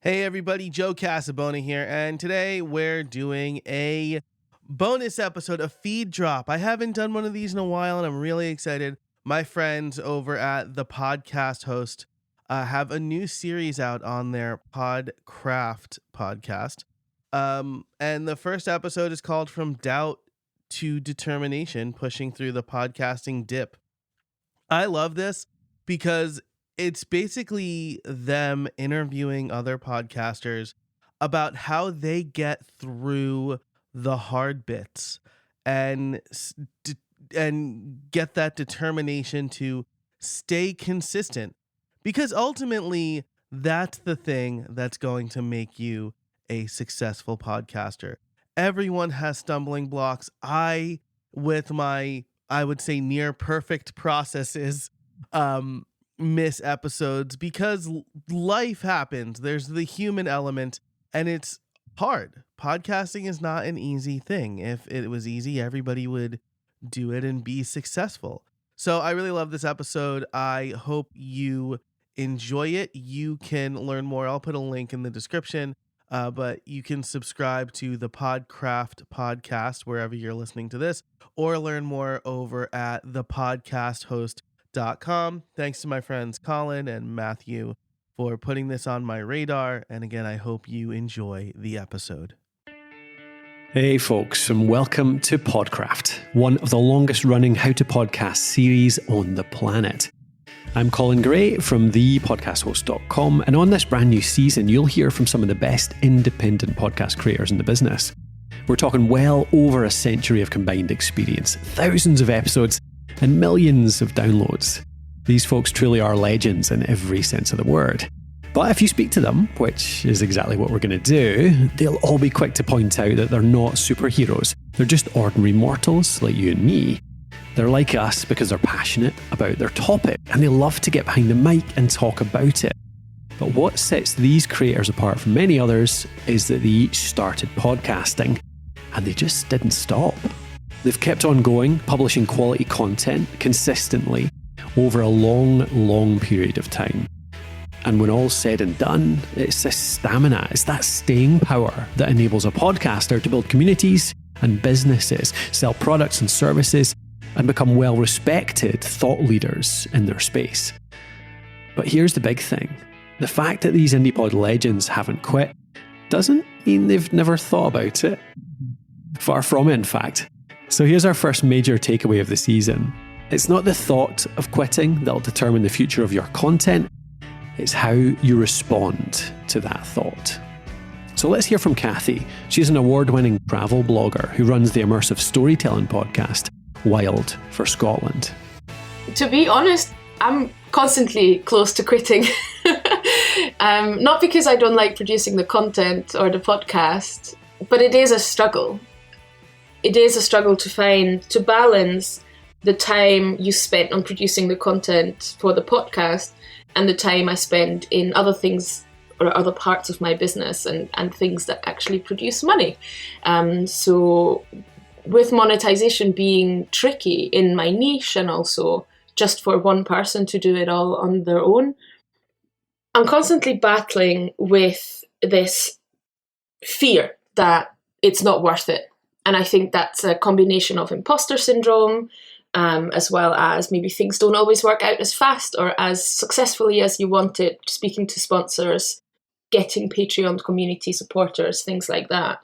Hey everybody, Joe Casabona here, and today we're doing a bonus episode, a feed drop. I haven't done one of these in a while, and I'm really excited. My friends over at the Podcast Host have a new series out on their Podcraft podcast. And the first episode is called From Doubt to Determination, Pushing Through the Podcasting Dip. I love this because it's basically them interviewing other podcasters about how they get through the hard bits and and get that determination to stay consistent, because ultimately that's the thing that's going to make you a successful podcaster. Everyone has stumbling blocks. With my, I would say, near perfect processes, miss episodes because life happens. There's the human element, and it's hard. Podcasting is not an easy thing. If it was easy, everybody would do it and be successful. So I really love this episode. I hope you enjoy it. You can learn more. I'll put a link in the description, but you can subscribe to the Podcraft podcast wherever you're listening to this, or learn more over at thepodcasthost.com. Thanks to my friends Colin and Matthew for putting this on my radar. And again, I hope you enjoy the episode. Hey folks, and welcome to Podcraft, one of the longest running How to Podcast series on the planet. I'm Colin Gray from thepodcasthost.com, and on this brand new season, you'll hear from some of the best independent podcast creators in the business. We're talking well over a century of combined experience, thousands of episodes, and millions of downloads. These folks truly are legends in every sense of the word. But if you speak to them, which is exactly what we're going to do, they'll all be quick to point out that they're not superheroes. They're just ordinary mortals like you and me. They're like us because they're passionate about their topic and they love to get behind the mic and talk about it. But what sets these creators apart from many others is that they each started podcasting and they just didn't stop. They've kept on going, publishing quality content consistently over a long period of time. And when all's said and done, it's this stamina, it's that staying power that enables a podcaster to build communities and businesses, sell products and services, and become well-respected thought leaders in their space. But here's the big thing. The fact that these indie pod legends haven't quit doesn't mean they've never thought about it. Far from it, in fact. So here's our first major takeaway of the season. It's not the thought of quitting that'll determine the future of your content, it's how you respond to that thought. So let's hear from Kathy. She's an award-winning travel blogger who runs the immersive storytelling podcast, Wild for Scotland. To be honest, I'm constantly close to quitting. Not because I don't like producing the content or the podcast, but it is a struggle. It is a struggle to balance the time you spent on producing the content for the podcast and the time I spend in other things or other parts of my business and things that actually produce money. So with monetization being tricky in my niche and also just for one person to do it all on their own, I'm constantly battling with this fear that it's not worth it. And I think that's a combination of imposter syndrome, as well as maybe things don't always work out as fast or as successfully as you wanted, speaking to sponsors, getting Patreon community supporters, things like that.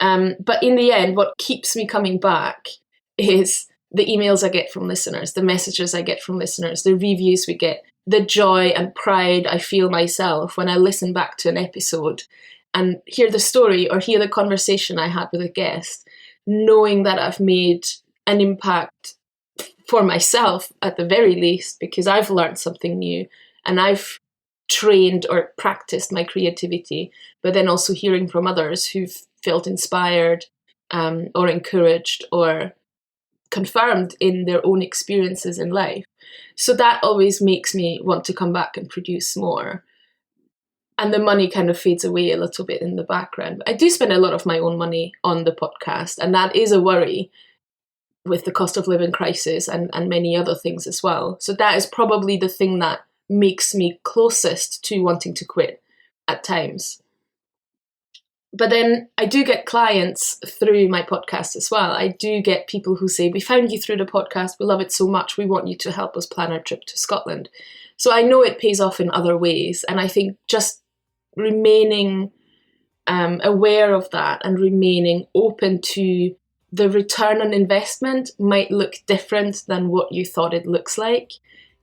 But in the end, what keeps me coming back is the emails I get from listeners, the messages I get from listeners, the reviews we get, the joy and pride I feel myself when I listen back to an episode and hear the story or hear the conversation I had with a guest, knowing that I've made an impact for myself at the very least, because I've learned something new and I've trained or practiced my creativity, but then also hearing from others who've felt inspired or encouraged or confirmed in their own experiences in life. So that always makes me want to come back and produce more. And the money kind of fades away a little bit in the background. I do spend a lot of my own money on the podcast, and that is a worry with the cost of living crisis and many other things as well. So that is probably the thing that makes me closest to wanting to quit. at times. But then I do get clients through my podcast as well. I do get people who say, we found you through the podcast, we love it so much, we want you to help us plan our trip to Scotland. So I know it pays off in other ways. And I think just remaining aware of that and remaining open to the return on investment might look different than what you thought it looks like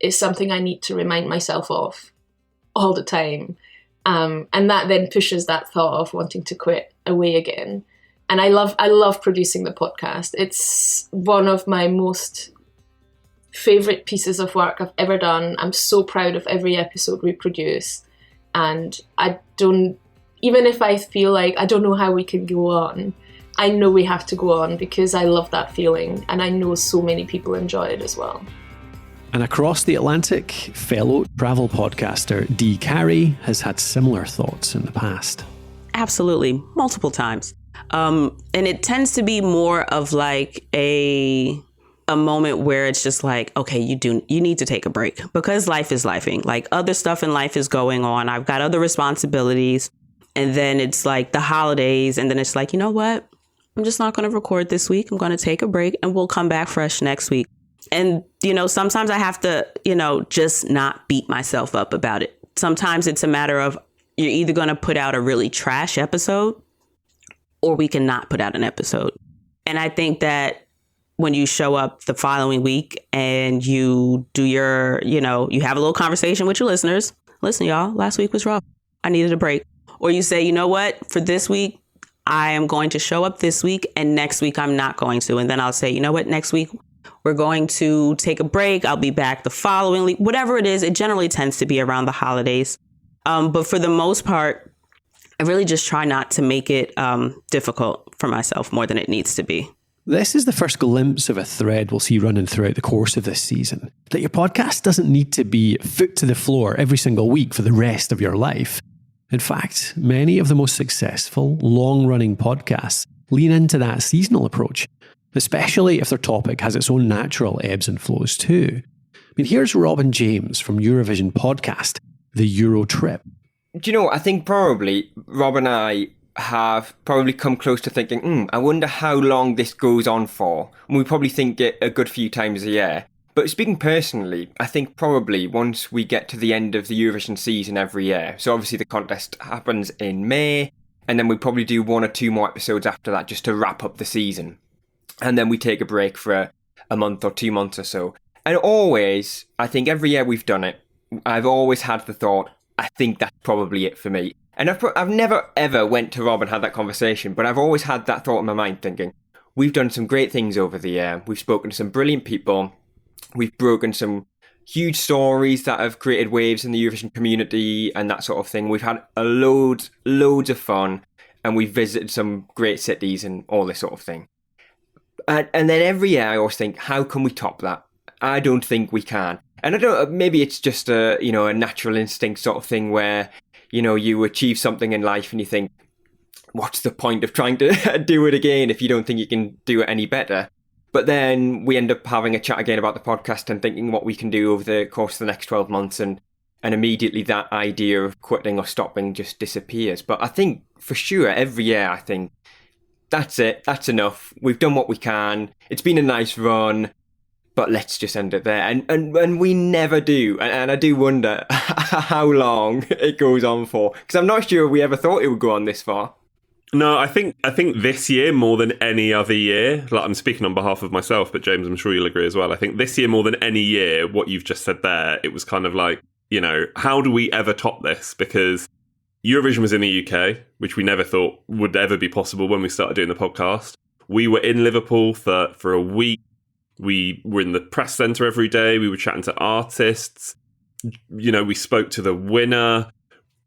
is something I need to remind myself of all the time. And that then pushes that thought of wanting to quit away again. And I love producing the podcast. It's one of my most favorite pieces of work I've ever done. I'm so proud of every episode we produce. And even if I feel like I don't know how we can go on, I know we have to go on because I love that feeling. And I know so many people enjoy it as well. And across the Atlantic, fellow travel podcaster Dee Carey has had similar thoughts in the past. Absolutely, multiple times. And it tends to be more of like a moment where it's just like, okay, you need to take a break because life is lifing. Like other stuff in life is going on. I've got other responsibilities. And then it's like the holidays. And then it's like, you know what? I'm just not going to record this week. I'm going to take a break and we'll come back fresh next week. And, sometimes I have to, just not beat myself up about it. Sometimes it's a matter of you're either going to put out a really trash episode or we cannot put out an episode. And I think that when you show up the following week and you do you have a little conversation with your listeners. Listen, y'all, last week was rough. I needed a break. Or you say, you know what, for this week, I am going to show up this week and next week I'm not going to. And then I'll say, you know what, next week we're going to take a break. I'll be back the following week. Whatever it is, it generally tends to be around the holidays. But for the most part, I really just try not to make it difficult for myself more than it needs to be. This is the first glimpse of a thread we'll see running throughout the course of this season. That your podcast doesn't need to be foot to the floor every single week for the rest of your life. In fact, many of the most successful, long-running podcasts lean into that seasonal approach, especially if their topic has its own natural ebbs and flows too. I mean, here's Robin James from Eurovision podcast, The Euro Trip. Do you know, I think probably Rob and I have probably come close to thinking, I wonder how long this goes on for. And we probably think it a good few times a year. But speaking personally, I think probably once we get to the end of the Eurovision season every year, so obviously the contest happens in May, and then we probably do 1 or 2 more episodes after that just to wrap up the season. And then we take a break for a month or 2 months or so. And always, I think every year we've done it, I've always had the thought, I think that's probably it for me. And I've never ever went to Rob and had that conversation, but I've always had that thought in my mind thinking, we've done some great things over the year. We've spoken to some brilliant people. We've broken some huge stories that have created waves in the Eurovision community and that sort of thing. We've had loads of fun, and we've visited some great cities and all this sort of thing. And then every year I always think, how can we top that? I don't think we can. And I don't. Maybe it's just a natural instinct sort of thing where you achieve something in life and you think, what's the point of trying to do it again if you don't think you can do it any better? But then we end up having a chat again about the podcast and thinking what we can do over the course of the next 12 months. And immediately that idea of quitting or stopping just disappears. But I think for sure every year I think, that's it. That's enough. We've done what we can. It's been a nice run, but let's just end it there. And we never do. And I do wonder how long it goes on for. Because I'm not sure we ever thought it would go on this far. No, I think this year more than any other year, like I'm speaking on behalf of myself, but James, I'm sure you'll agree as well. I think this year more than any year, what you've just said there, it was kind of like, how do we ever top this? Because Eurovision was in the UK, which we never thought would ever be possible when we started doing the podcast. We were in Liverpool for a week. We were in the press centre every day. We were chatting to artists. We spoke to the winner.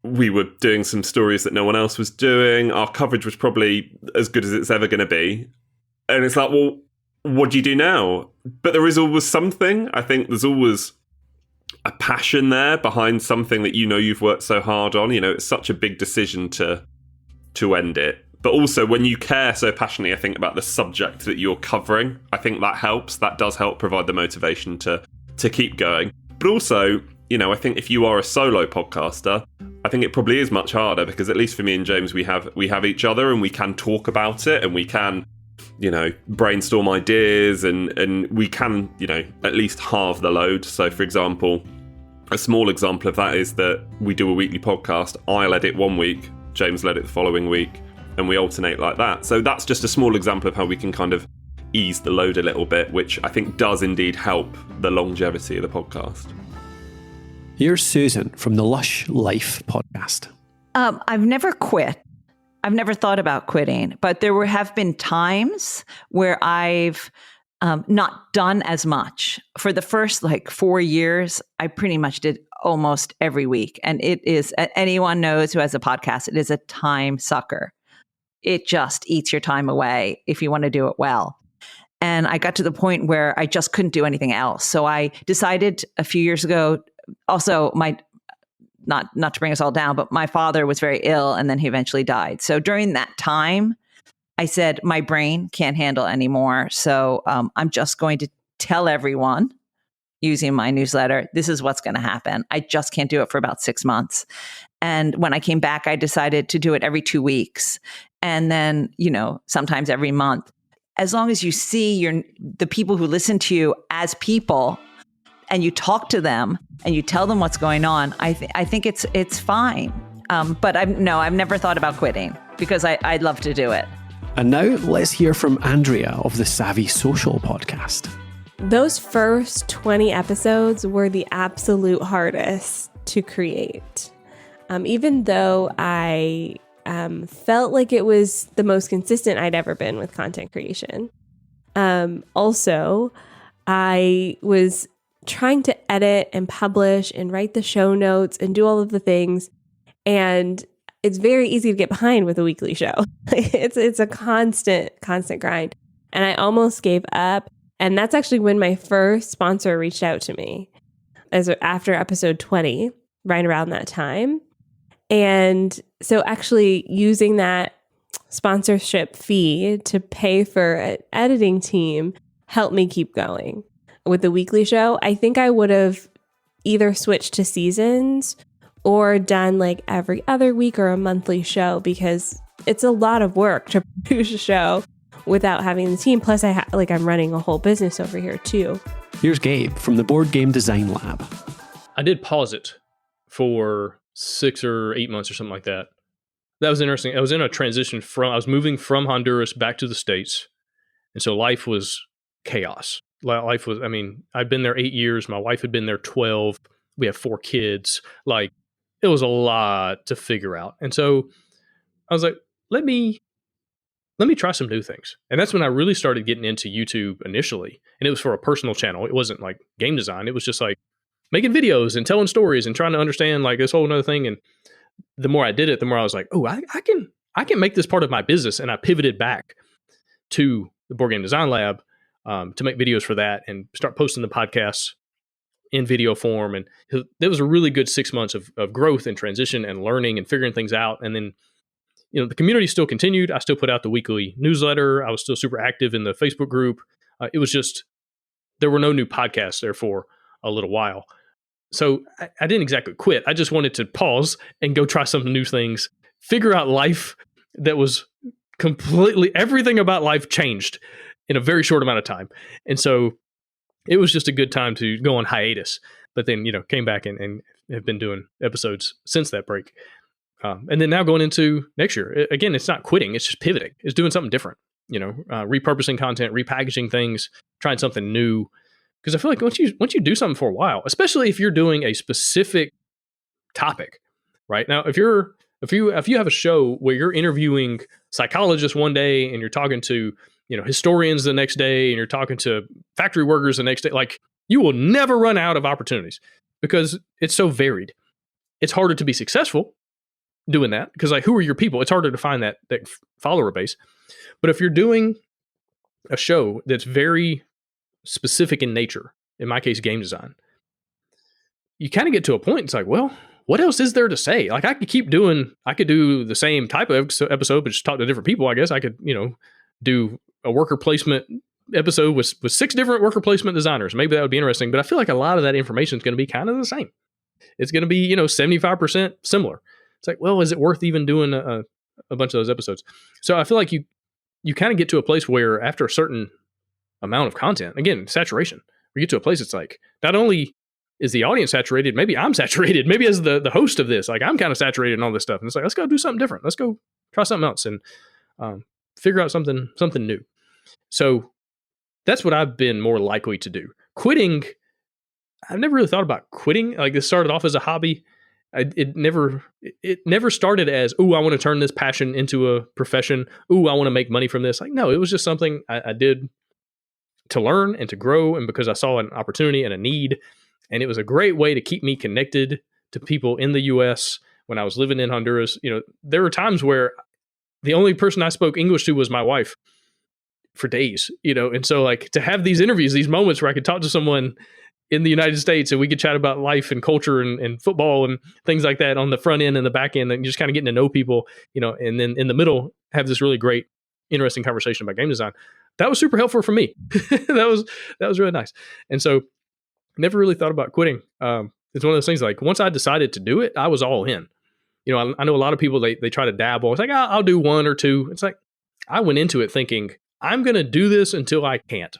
We were doing some stories that no one else was doing. Our coverage was probably as good as it's ever going to be. And it's like, well, what do you do now? But there is always something. I think there's always a passion there behind something that you've worked so hard on. It's such a big decision to end it. But also when you care so passionately, I think, about the subject that you're covering, I think that helps. That does help provide the motivation to keep going. But also, I think if you are a solo podcaster, I think it probably is much harder, because at least for me and James, we have each other and we can talk about it, and we can, brainstorm ideas, and we can, at least halve the load. So for example, a small example of that is that we do a weekly podcast. I'll edit one week, James will edit the following week, and we alternate like that. So that's just a small example of how we can kind of ease the load a little bit, which I think does indeed help the longevity of the podcast. Here's Susan from the Lush Life podcast. I've never quit. I've never thought about quitting, but there have been times where I've not done as much. For the first 4 years, I pretty much did almost every week. And it is, anyone knows who has a podcast, it is a time sucker. It just eats your time away if you want to do it well. And I got to the point where I just couldn't do anything else. So I decided a few years ago, also not to bring us all down, but my father was very ill and then he eventually died. So during that time, I said, my brain can't handle anymore. So I'm just going to tell everyone using my newsletter, this is what's going to happen. I just can't do it for about 6 months. And when I came back, I decided to do it every 2 weeks. And then, sometimes every month. As long as you see the people who listen to you as people and you talk to them and you tell them what's going on, I think it's fine. But I've never thought about quitting because I'd love to do it. And now let's hear from Andrea of the Savvy Social podcast. Those first 20 episodes were the absolute hardest to create. Even though I felt like it was the most consistent I'd ever been with content creation. Also, I was trying to edit and publish and write the show notes and do all of the things. And it's very easy to get behind with a weekly show. It's a constant grind. And I almost gave up. And that's actually when my first sponsor reached out to me after episode 20, right around that time. And so actually using that sponsorship fee to pay for an editing team helped me keep going. With the weekly show, I think I would have either switched to seasons or done every other week or a monthly show, because it's a lot of work to produce a show without having the team. Plus I'm running a whole business over here too. Here's Gabe from the Board Game Design Lab. I did pause it for 6 or 8 months or something like that. That was interesting. I was in a transition I was moving from Honduras back to the States. And so life was chaos. I'd been there 8 years. My wife had been there 12. We have 4 kids. It was a lot to figure out. And so I was like, let me try some new things. And that's when I really started getting into YouTube initially. And it was for a personal channel. It wasn't like game design. It was just making videos and telling stories and trying to understand this whole other thing. And the more I did it, the more I was like, oh, I can make this part of my business. And I pivoted back to the Board Game Design Lab to make videos for that and start posting the podcasts in video form. And there was a really good 6 months of growth and transition and learning and figuring things out. And then, the community still continued. I still put out the weekly newsletter. I was still super active in the Facebook group. It was just, there were no new podcasts there for a little while. So I didn't exactly quit. I just wanted to pause and go try some new things, figure out life that was completely, everything about life changed in a very short amount of time. And so it was just a good time to go on hiatus, but then, came back and have been doing episodes since that break. And then now going into next year, again, it's not quitting, it's just pivoting. It's doing something different, repurposing content, repackaging things, trying something new. Because I feel like once you do something for a while, especially if you're doing a specific topic, right? Now, if you have a show where you're interviewing psychologists one day and you're talking to, historians the next day and you're talking to factory workers the next day, you will never run out of opportunities because it's so varied. It's harder to be successful doing that because who are your people? It's harder to find that follower base. But if you're doing a show that's very specific in nature, in my case, game design, you kind of get to a point. It's well, what else is there to say? I could do the same type of episode, but just talk to different people. I guess I could, do a worker placement episode with 6 different worker placement designers. Maybe that would be interesting, but I feel like a lot of that information is going to be kind of the same. it's going to be, 75% similar. It's like, well, is it worth even doing a bunch of those episodes? So I feel like you kind of get to a place where after a certain amount of content, again, saturation, we get to a place it's like, not only is the audience saturated, maybe I'm saturated, maybe as the host of this, like I'm kind of saturated in all this stuff. And it's like, let's go do something different. Let's go try something else and figure out something new. So that's what I've been more likely to do. Quitting, I've never really thought about quitting. Like this started off as a hobby. It never started as, oh, I want to turn this passion into a profession. Oh, I want to make money from this. Like, no, it was just something I did to learn and to grow. And because I saw an opportunity and a need, and it was a great way to keep me connected to people in the US when I was living in Honduras. There were times where the only person I spoke English to was my wife for days, and so like to have these interviews, these moments where I could talk to someone in the United States and we could chat about life and culture and football and things like that on the front end and the back end, and just kind of getting to know people, and then in the middle have this really great, interesting conversation about game design. That was super helpful for me. that was really nice. And so never really thought about quitting. It's one of those things like once I decided to do it, I was all in. I know a lot of people, they try to dabble. It's like, I'll do one or two. It's like, I went into it thinking, I'm going to do this until I can't.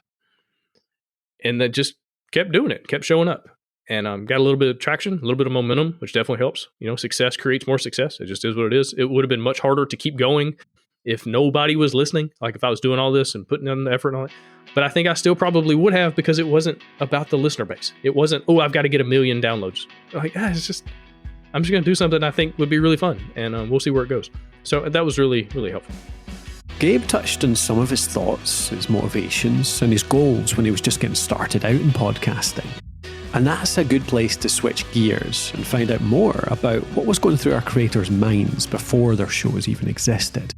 And then just kept doing it, kept showing up, and got a little bit of traction, a little bit of momentum, which definitely helps. Success creates more success. It just is what it is. It would have been much harder to keep going if nobody was listening, like if I was doing all this and putting in the effort and all that. But I think I still probably would have, because it wasn't about the listener base. It wasn't, oh, I've got to get 1 million downloads. Like, it's just, I'm just going to do something I think would be really fun, and we'll see where it goes. So that was really, really helpful. Gabe touched on some of his thoughts, his motivations, and his goals when he was just getting started out in podcasting. And that's a good place to switch gears and find out more about what was going through our creators' minds before their shows even existed.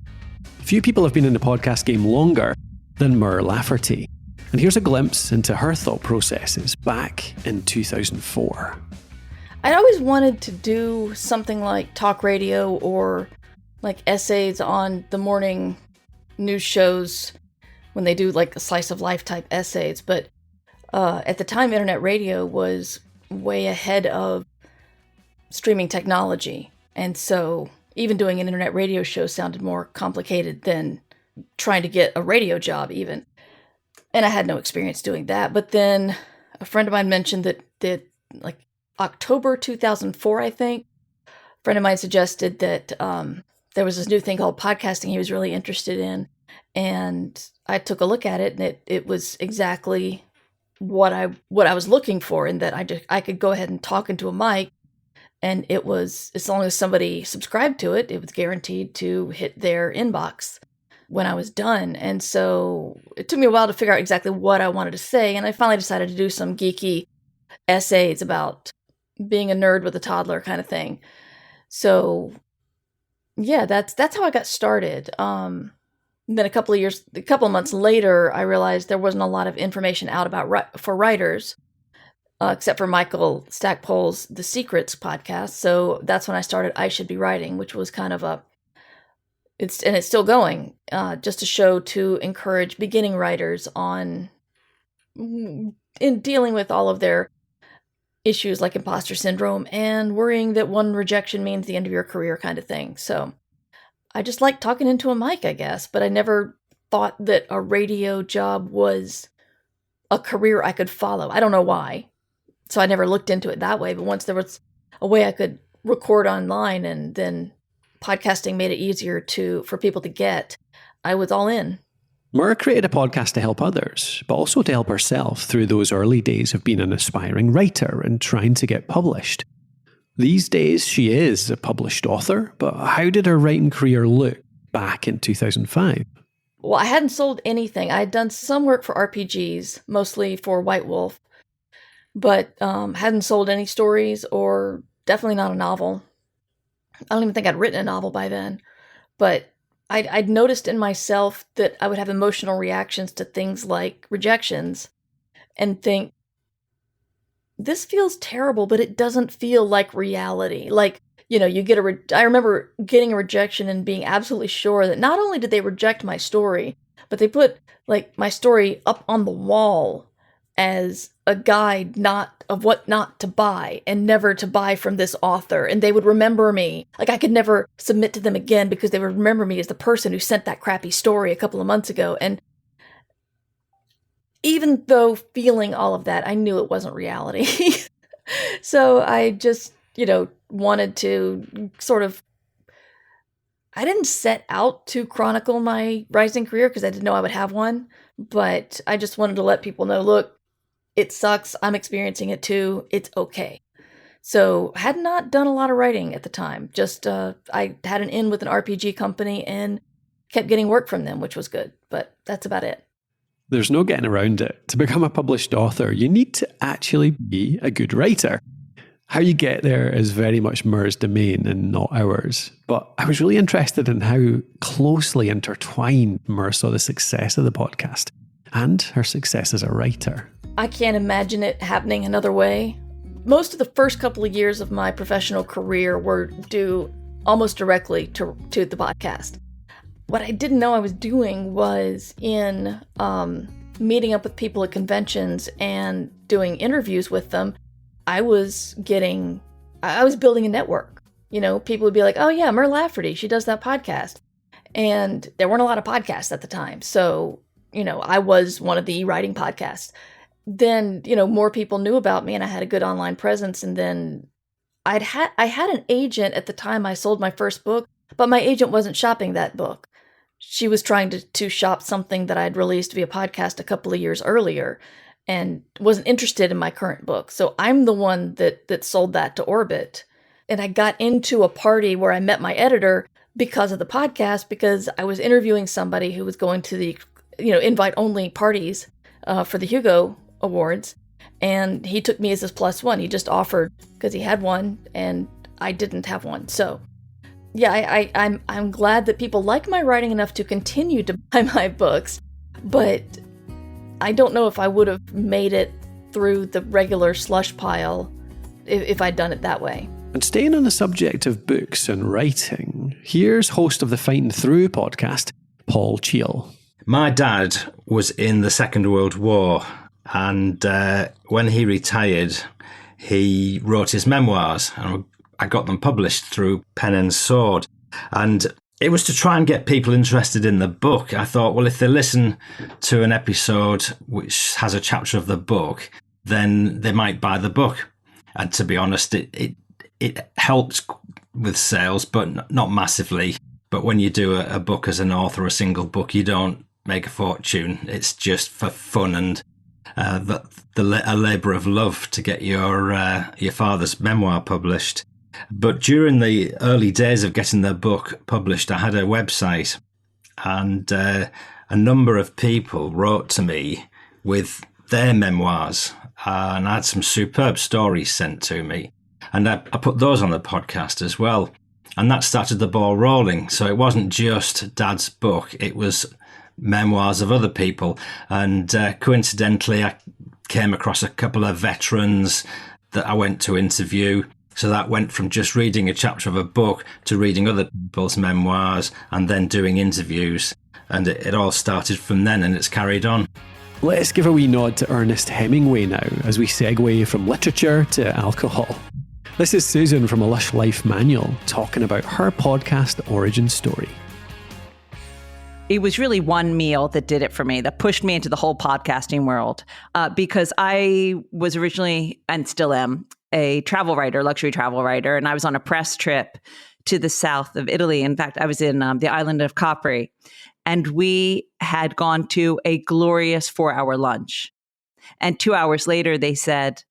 Few people have been in the podcast game longer than Mur Lafferty, and here's a glimpse into her thought processes back in 2004. I'd always wanted to do something like talk radio or like essays on the morning news shows when they do like a slice of life type essays, but at the time internet radio was way ahead of streaming technology, and so even doing an internet radio show sounded more complicated than trying to get a radio job even, and I had no experience doing that. But then a friend of mine mentioned that like October 2004, I think, a friend of mine suggested that there was this new thing called podcasting he was really interested in. And I took a look at it, and it was exactly what I was looking for, in that I could go ahead and talk into a mic, and it was, as long as somebody subscribed to it, it was guaranteed to hit their inbox when I was done. And so it took me a while to figure out exactly what I wanted to say, and I finally decided to do some geeky essays about being a nerd with a toddler kind of thing. So yeah, that's how I got started. Then a couple of months later, I realized there wasn't a lot of information out for writers, except for Michael Stackpole's The Secrets podcast. So that's when I started I Should Be Writing, which was kind of it's still going, just a show to encourage beginning writers in dealing with all of their issues like imposter syndrome and worrying that one rejection means the end of your career kind of thing. So I just like talking into a mic, I guess, but I never thought that a radio job was a career I could follow. I don't know why. So I never looked into it that way. But once there was a way I could record online, and then podcasting made it easier for people to get, I was all in. Mur created a podcast to help others, but also to help herself through those early days of being an aspiring writer and trying to get published. These days, she is a published author, but how did her writing career look back in 2005? Well, I hadn't sold anything. I had done some work for RPGs, mostly for White Wolf, but hadn't sold any stories, or definitely not a novel. I don't even think I'd written a novel by then, but I'd noticed in myself that I would have emotional reactions to things like rejections and think, this feels terrible, but it doesn't feel like reality. Like, you get I remember getting a rejection and being absolutely sure that not only did they reject my story, but they put like my story up on the wall as a guide of what not to buy and never to buy from this author. And they would remember me. Like, I could never submit to them again because they would remember me as the person who sent that crappy story a couple of months ago. And even though feeling all of that, I knew it wasn't reality. So I just, wanted to sort of, I didn't set out to chronicle my writing career because I didn't know I would have one, but I just wanted to let people know, look, it sucks. I'm experiencing it too. It's okay. So had not done a lot of writing at the time. Just I had an in with an RPG company and kept getting work from them, which was good. But that's about it. There's no getting around it. To become a published author, you need to actually be a good writer. How you get there is very much Mur's domain and not ours. But I was really interested in how closely intertwined Mur saw the success of the podcast and her success as a writer. I can't imagine it happening another way. Most of the first couple of years of my professional career were due almost directly to the podcast. What I didn't know I was doing was in meeting up with people at conventions and doing interviews with them. I was building a network. People would be like, oh yeah, Mur Lafferty, she does that podcast. And there weren't a lot of podcasts at the time. So, I was one of the writing podcasts. Then, more people knew about me and I had a good online presence. And then I had an agent at the time I sold my first book, but my agent wasn't shopping that book. She was trying to shop something that I'd released via podcast a couple of years earlier and wasn't interested in my current book. So I'm the one that sold that to Orbit. And I got into a party where I met my editor because of the podcast, because I was interviewing somebody who was going to the, invite-only parties for the Hugo Awards. And he took me as his plus one. He just offered because he had one and I didn't have one. So yeah, I'm glad that people like my writing enough to continue to buy my books, but I don't know if I would have made it through the regular slush pile if I'd done it that way. And staying on the subject of books and writing, here's host of the Fighting Through podcast, Paul Cheall. My dad was in the Second World War, and when he retired, he wrote his memoirs, and I got them published through Pen and Sword. And it was to try and get people interested in the book. I thought, well, if they listen to an episode which has a chapter of the book, then they might buy the book. And to be honest, it helps with sales, but not massively. But when you do a book as an author, a single book, you don't make a fortune. It's just for fun and a labour of love to get your father's memoir published. But during the early days of getting the book published, I had a website, and a number of people wrote to me with their memoirs, and I had some superb stories sent to me. And I put those on the podcast as well. And that started the ball rolling. So it wasn't just Dad's book, it was memoirs of other people. And coincidentally, I came across a couple of veterans that I went to interview. So that went from just reading a chapter of a book to reading other people's memoirs and then doing interviews. And it all started from then, and it's carried on. Let's give a wee nod to Ernest Hemingway now as we segue from literature to alcohol. This is Susan from A Lush Life Manual talking about her podcast origin story. It was really one meal that did it for me, that pushed me into the whole podcasting world, because I was originally, and still am, a travel writer, luxury travel writer, and I was on a press trip to the south of Italy. In fact, I was in the island of Capri, and we had gone to a glorious 4-hour lunch. And 2 hours later, they said,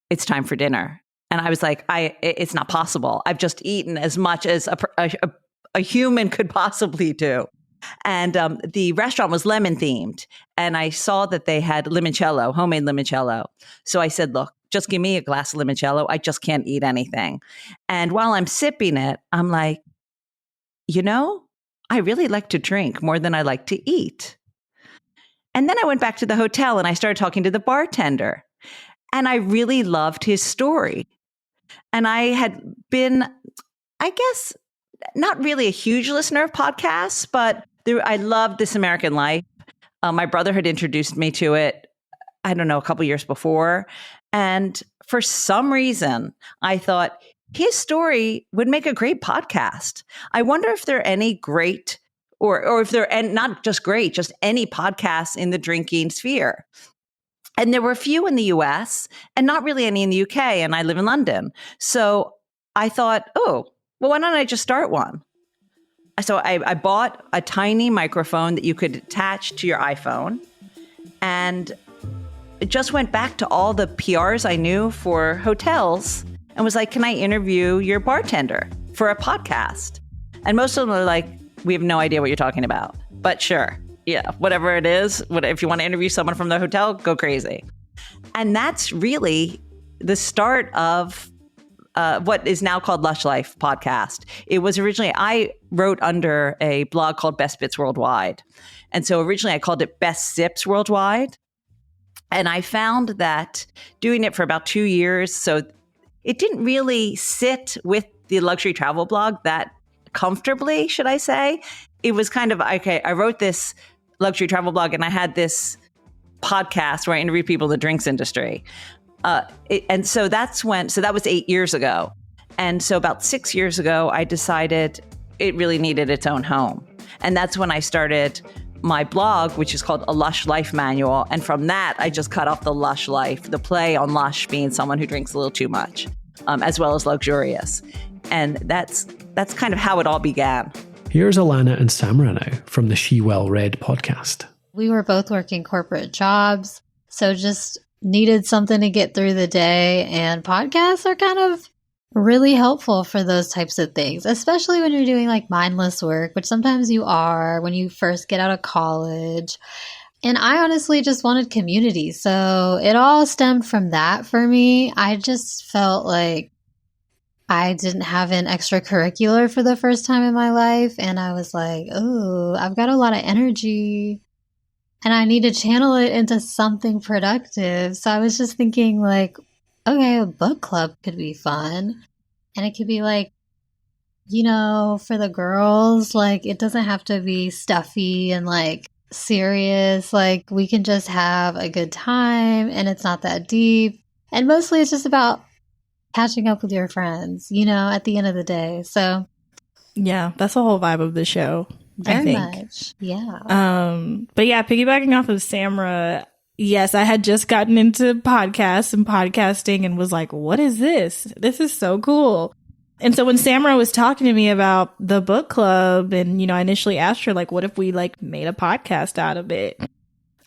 it's time for dinner. And I was like, it's not possible. I've just eaten as much as a human could possibly do. And the restaurant was lemon themed. And I saw that they had limoncello, homemade limoncello. So I said, look, just give me a glass of limoncello. I just can't eat anything. And while I'm sipping it, I'm like, I really like to drink more than I like to eat. And then I went back to the hotel and I started talking to the bartender. And I really loved his story. And I had been, I guess, not really a huge listener of podcasts, but I loved This American Life. My brother had introduced me to it. I don't know, a couple years before. And for some reason, I thought his story would make a great podcast. I wonder if there are any great, or if there are, and not just great, just any podcasts in the drinking sphere. And there were a few in the US and not really any in the UK. And I live in London. So I thought, oh, well, why don't I just start one? So I bought a tiny microphone that you could attach to your iPhone, and it just went back to all the PRs I knew for hotels and was like, can I interview your bartender for a podcast? And most of them are like, we have no idea what you're talking about, but sure. Yeah, whatever it is, if you want to interview someone from the hotel, go crazy. And that's really the start of what is now called Lush Life podcast. It was originally, I wrote under a blog called Best Bits Worldwide. And so originally I called it Best Sips Worldwide. And I found that doing it for about 2 years, so it didn't really sit with the luxury travel blog that comfortably, should I say. It was kind of, okay, I wrote this luxury travel blog and I had this podcast where I interviewed people in the drinks industry. And so that was 8 years ago. And so about 6 years ago, I decided it really needed its own home. And that's when I started my blog, which is called A Lush Life Manual. And from that, I just cut off the lush life, the play on lush being someone who drinks a little too much, as well as luxurious. And that's kind of how it all began. Here's Alana and Samra now from the She Well Read podcast. We were both working corporate jobs, so just needed something to get through the day, and podcasts are kind of really helpful for those types of things, especially when you're doing like mindless work, which sometimes you are when you first get out of college. And I honestly just wanted community, so it all stemmed from that for me. I just felt like I didn't have an extracurricular for the first time in my life, and I was like, oh, I've got a lot of energy and I need to channel it into something productive. So I was just thinking like, okay, a book club could be fun. And it could be like, you know, for the girls, like it doesn't have to be stuffy and like serious. Like we can just have a good time and it's not that deep. And mostly it's just about catching up with your friends, you know, at the end of the day. So yeah, that's the whole vibe of the show. Very much. Yeah. But yeah, piggybacking off of Samra, yes, I had just gotten into podcasts and podcasting and was like, what is this? This is so cool. And so when Samra was talking to me about the book club and, you know, I initially asked her, like, what if we like made a podcast out of it?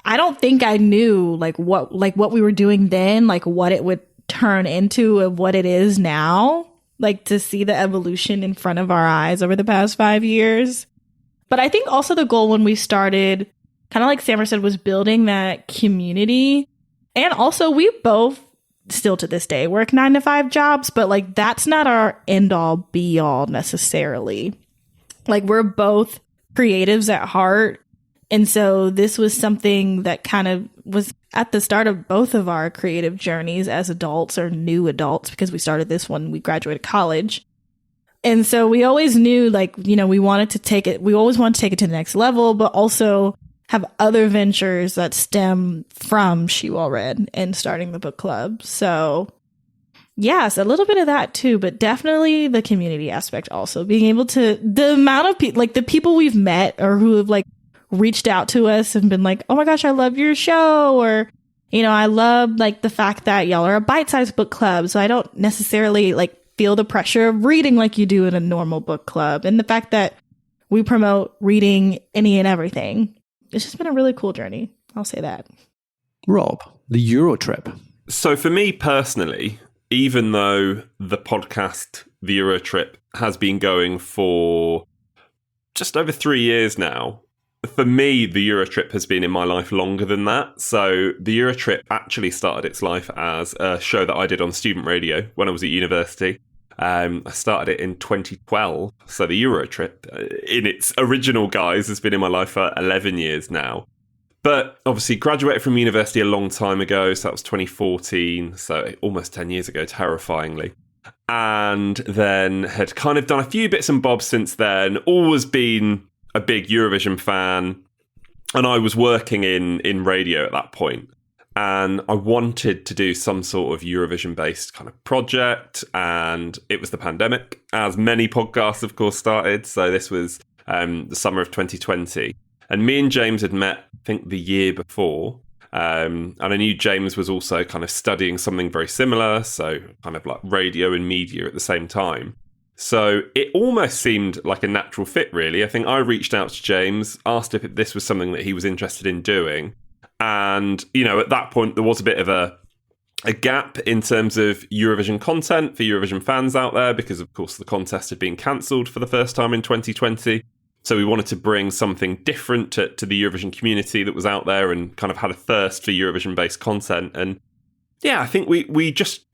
I don't think I knew what we were doing then, like what it would turn into and what it is now, like to see the evolution in front of our eyes over the past 5 years. But I think also the goal when we started, kind of like Samra said, was building that community. And also we both still to this day work 9-to-5 jobs, but like that's not our end all be all necessarily. Like we're both creatives at heart. And so this was something that kind of was at the start of both of our creative journeys as adults or new adults, because we started this when we graduated college. And so we always knew, like, you know, we always wanted to take it to the next level, but also have other ventures that stem from She Well Read and starting the book club. So yes, a little bit of that too, but definitely the community aspect also. Being able to, the amount of people, like the people we've met or who have like reached out to us and been like, oh my gosh, I love your show. Or, you know, I love like the fact that y'all are a bite-sized book club. So I don't necessarily like feel the pressure of reading like you do in a normal book club. And the fact that we promote reading any and everything. It's just been a really cool journey. I'll say that. Rob, the Euro trip. So for me personally, even though the podcast, the Euro trip, has been going for just over 3 years now, for me, the Euro trip has been in my life longer than that. So the Euro trip actually started its life as a show that I did on student radio when I was at university. I started it in 2012. So the Euro trip, in its original guise, has been in my life for 11 years now. But obviously graduated from university a long time ago. So that was 2014. So almost 10 years ago, terrifyingly. And then had kind of done a few bits and bobs since then. Always been a big Eurovision fan, and I was working in radio at that point. and I wanted to do some sort of Eurovision-based kind of project, and it was the pandemic, as many podcasts, of course, started. So this was the summer of 2020. And me and James had met, I think, the year before. And I knew James was also kind of studying something very similar, so kind of like radio and media at the same time. So it almost seemed like a natural fit, really. I think I reached out to James, asked if this was something that he was interested in doing. And, you know, at that point, there was a bit of a gap in terms of Eurovision content for Eurovision fans out there, because, of course, the contest had been cancelled for the first time in 2020. So we wanted to bring something different to the Eurovision community that was out there and kind of had a thirst for Eurovision-based content. And yeah, I think we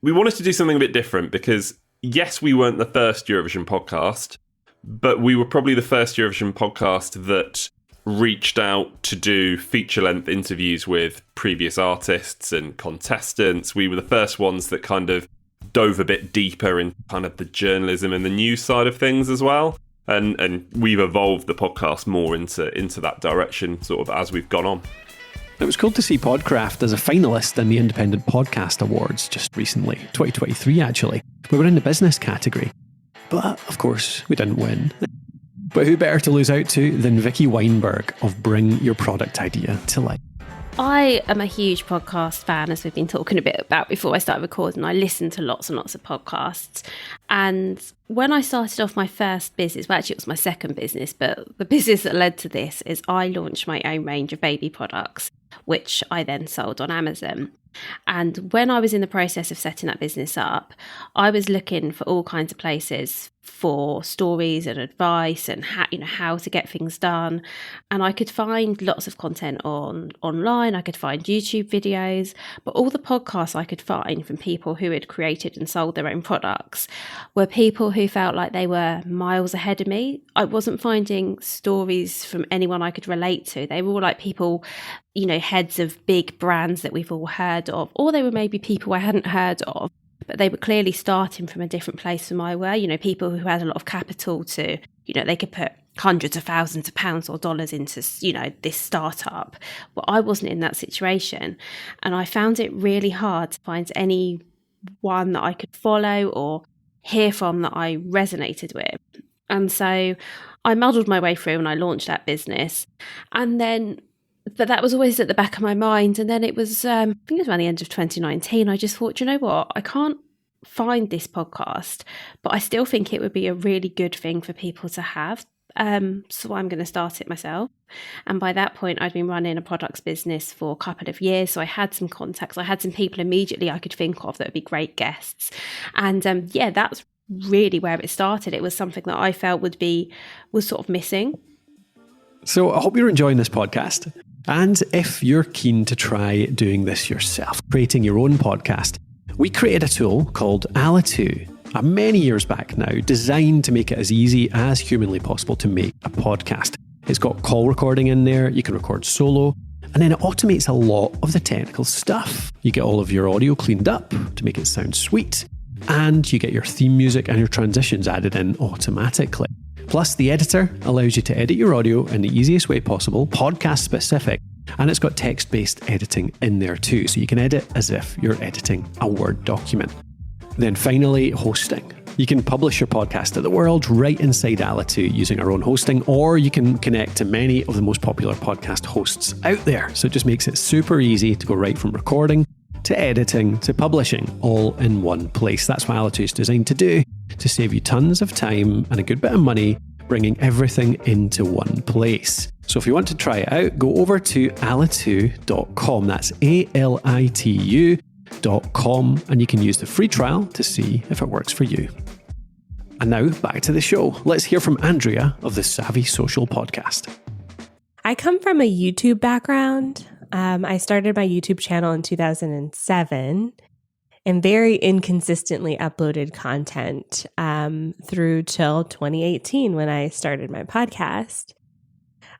wanted to do something a bit different because, yes, we weren't the first Eurovision podcast, but we were probably the first Eurovision podcast that reached out to do feature-length interviews with previous artists and contestants. We were the first ones that kind of dove a bit deeper in kind of the journalism and the news side of things as well. And we've evolved the podcast more into that direction sort of as we've gone on. It was cool to see Podcraft as a finalist in the Independent Podcast Awards just recently, 2023 actually. We were in the business category. But, of course, we didn't win. But who better to lose out to than Vicky Weinberg of Bring Your Product Idea to Life. I am a huge podcast fan, as we've been talking a bit about before I started recording. I listen to lots and lots of podcasts. And when I started off my first business, well, actually it was my second business, but the business that led to this is I launched my own range of baby products, which I then sold on Amazon. And when I was in the process of setting that business up, I was looking for all kinds of places for stories and advice and how to get things done. And I could find lots of content online. I could find YouTube videos, but all the podcasts I could find from people who had created and sold their own products were people who felt like they were miles ahead of me. I wasn't finding stories from anyone I could relate to. They were all like people, heads of big brands that we've all heard of, or they were maybe people I hadn't heard of, but they were clearly starting from a different place than I were. People who had a lot of capital to, they could put hundreds of thousands of pounds or dollars into, this startup. But I wasn't in that situation. And I found it really hard to find anyone that I could follow or hear from that I resonated with. And so I muddled my way through and I launched that business. But that was always at the back of my mind. And then it was, I think it was around the end of 2019, I just thought, you know what, I can't find this podcast, but I still think it would be a really good thing for people to have. So I'm going to start it myself. And by that point, I'd been running a products business for a couple of years. So I had some contacts. I had some people immediately I could think of that would be great guests. And that's really where it started. It was something that I felt was sort of missing. So I hope you're enjoying this podcast. And if you're keen to try doing this yourself, creating your own podcast, we created a tool called Alitu many years back now, designed to make it as easy as humanly possible to make a podcast. It's got call recording in there, you can record solo, and then it automates a lot of the technical stuff. You get all of your audio cleaned up to make it sound sweet, and you get your theme music and your transitions added in automatically. Plus, the editor allows you to edit your audio in the easiest way possible, podcast specific, and it's got text-based editing in there too, so you can edit as if you're editing a Word document. Then finally, hosting. You can publish your podcast to the world right inside Alitu using our own hosting, or you can connect to many of the most popular podcast hosts out there. So it just makes it super easy to go right from recording to editing to publishing all in one place. That's what Alitu is designed to do, to save you tons of time and a good bit of money, bringing everything into one place. So if you want to try it out, go over to alitu.com. That's alitu.com, and you can use the free trial to see if it works for you. And now back to the show. Let's hear from Andrea of the Savvy Social podcast. I come from a YouTube background. I started my YouTube channel in 2007 and very inconsistently uploaded content through till 2018 when I started my podcast.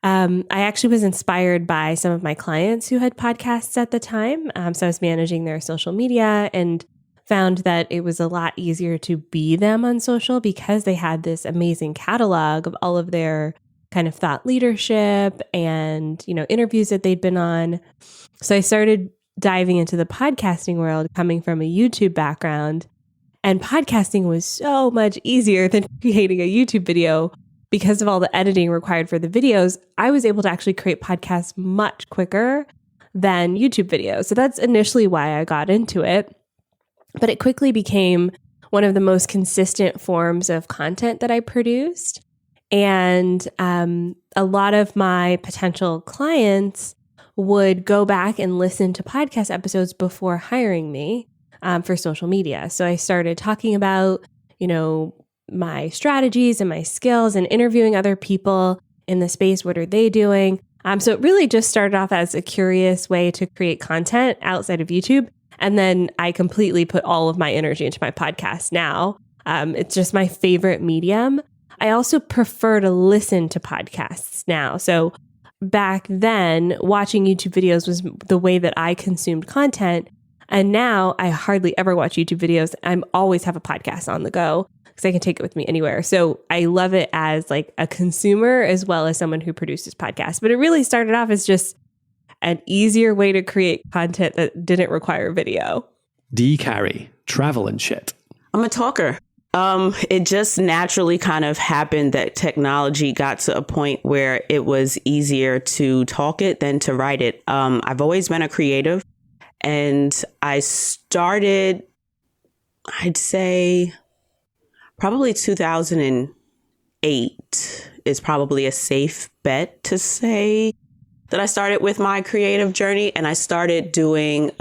I actually was inspired by some of my clients who had podcasts at the time. So I was managing their social media and found that it was a lot easier to be them on social because they had this amazing catalog of all of their kind of thought leadership and, interviews that they'd been on. So I started diving into the podcasting world coming from a YouTube background. And podcasting was so much easier than creating a YouTube video because of all the editing required for the videos. I was able to actually create podcasts much quicker than YouTube videos. So that's initially why I got into it. But it quickly became one of the most consistent forms of content that I produced. And a lot of my potential clients would go back and listen to podcast episodes before hiring me for social media. So I started talking about, my strategies and my skills and interviewing other people in the space. What are they doing? So it really just started off as a curious way to create content outside of YouTube. And then I completely put all of my energy into my podcast now. It's just my favorite medium. I also prefer to listen to podcasts now. So back then, watching YouTube videos was the way that I consumed content. And now I hardly ever watch YouTube videos. I always have a podcast on the go because I can take it with me anywhere. So I love it as like a consumer as well as someone who produces podcasts. But it really started off as just an easier way to create content that didn't require video. D. Carey, travel and shit. I'm a talker. It just naturally kind of happened that technology got to a point where it was easier to talk it than to write it. I've always been a creative, and I started, I'd say, probably 2008 is probably a safe bet to say that I started with my creative journey, and I started doing